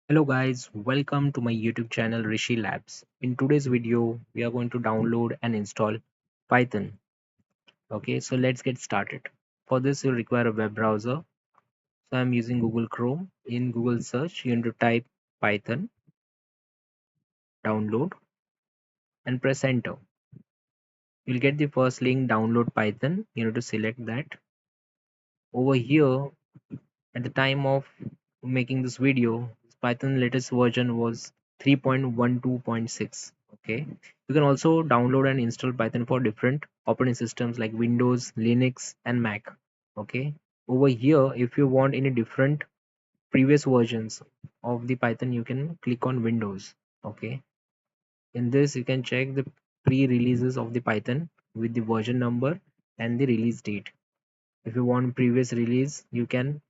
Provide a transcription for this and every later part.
Hello guys, welcome to my YouTube channel Rishi Labs. In today's video, we are going to download and install Python. Okay, so let's get started. For this, you'll require a web browser. So I'm using Google Chrome. In Google search, you need to type Python, download, and press enter. You'll get the first link, download Python. You need to select that. Over here, at the time of making this video, Python latest version was 3.12.6. Okay, you can also download and install Python for different operating systems like Windows, Linux, and Mac. Okay, over here, if you want any different previous versions of the Python, you can click on Windows. Okay, in this, you can check the pre-releases of the Python with the version number and the release date. If you want previous release, you can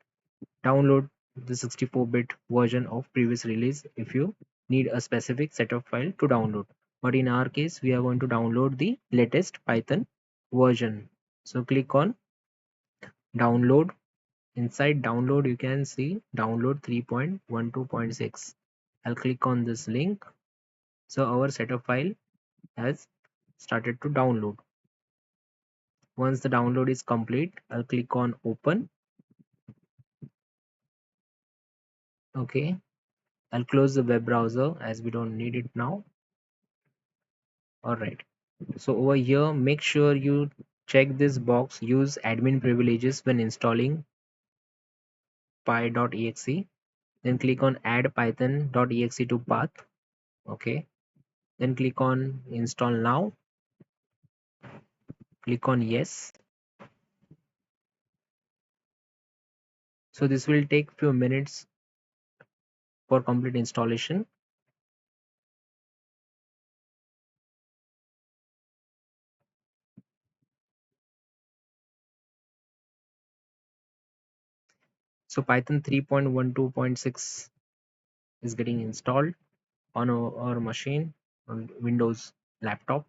download the 64-bit version of previous release if you need a specific set of file to download. But in our case, we are going to download the latest Python version. So click on download. Inside download, you can see download 3.12.6. I'll click on this link. So our setup file has started to download. Once the download is complete, I'll click on open. Okay, I'll close the web browser as we don't need it now. All right. So over here, make sure you check this box, use admin privileges when installing py.exe. Then click on add python.exe to path. Okay. Then click on install now. Click on yes. So this will take few minutes for complete installation. So Python 3.12.6 is getting installed on our machine on Windows laptop.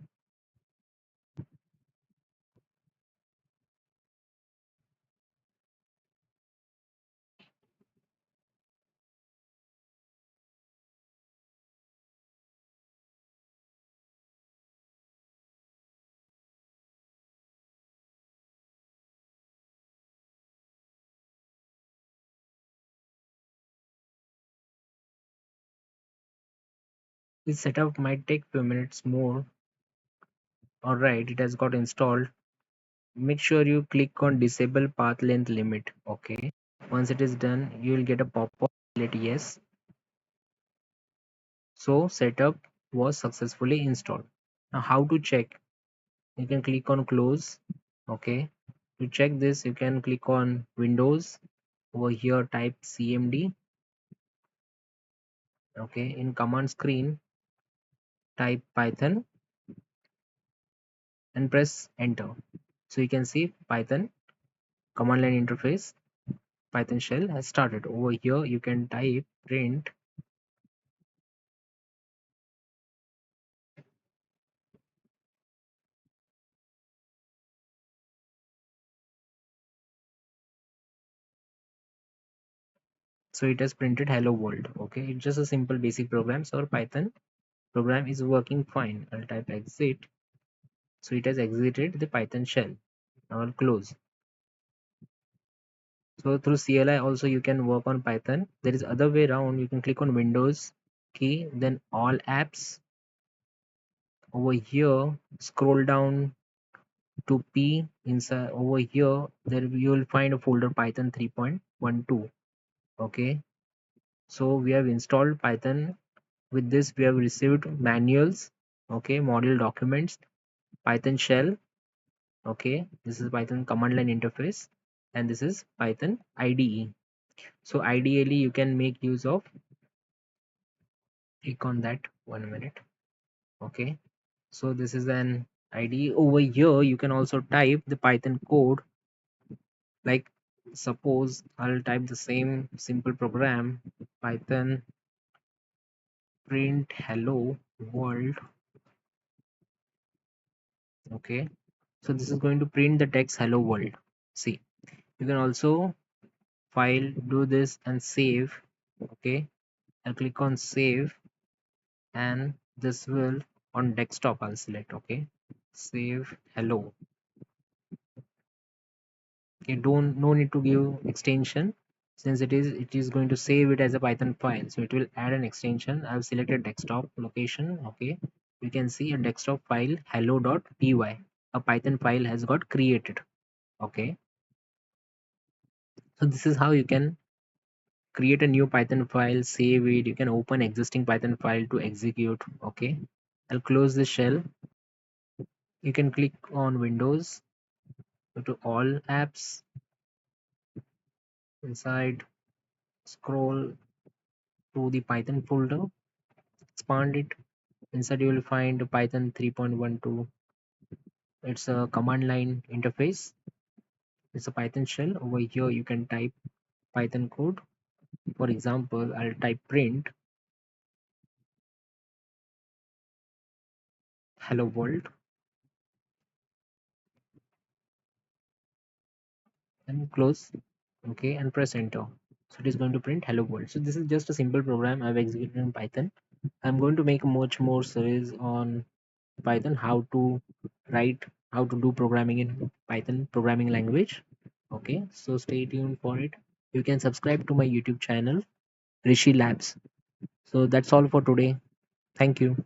This setup might take few minutes more. Alright, it has got installed. Make sure you click on disable path length limit. Okay, once it is done, you will get a pop-up. Let yes. So setup was successfully installed. Now how to check? You can click on close. Okay, to check this, you can click on Windows. Over here, type cmd. Okay, in command screen, type Python and press enter. So you can see Python command line interface. Python shell has started. Over here, you can type print. So it has printed hello world. Okay, it's just a simple basic program. So our Python program is working fine. I'll type exit. So it has exited the Python shell. Now I'll close. So through CLI also you can work on Python. There is other way around. You can click on Windows key, then all apps. Over here, scroll down to P. Inside over here, there you will find a folder Python 3.12. Okay, so we have installed Python. With this, we have received manuals. Okay, module documents, Python shell. Okay, this is Python command line interface, and this is Python IDE. So ideally, you can make use of. Click on that. 1 minute. Okay, so this is an IDE. Over here, you can also type the Python code. Like suppose I'll type the same simple program, Python print hello world. Okay, so this is going to print the text hello world. See, you can also file, do this and save. Okay, I'll click on save, and this will, on desktop I'll select, okay, save hello. Okay, don't, no need to give extension, since it is going to save it as a Python file, so it will add an extension. I've selected desktop location. Okay, you can see a desktop file hello.py, a Python file has got created. Okay, so this is how you can create a new Python file, save it. You can open existing Python file to execute. Okay, I'll close the shell. You can click on Windows, go to all apps, inside scroll to the Python folder, expand it. Inside you will find Python 3.12. It's a command line interface. It's a Python shell. Over here you can type Python code. For example, I'll type print hello world and close. Okay, and press enter. So it is going to print hello world. So this is just a simple program I've executed in Python. I'm going to make a much more series on Python, how to write, how to do programming in Python programming language. Okay, so stay tuned for it. You can subscribe to my YouTube channel, Rishi Labs. So that's all for today. Thank you.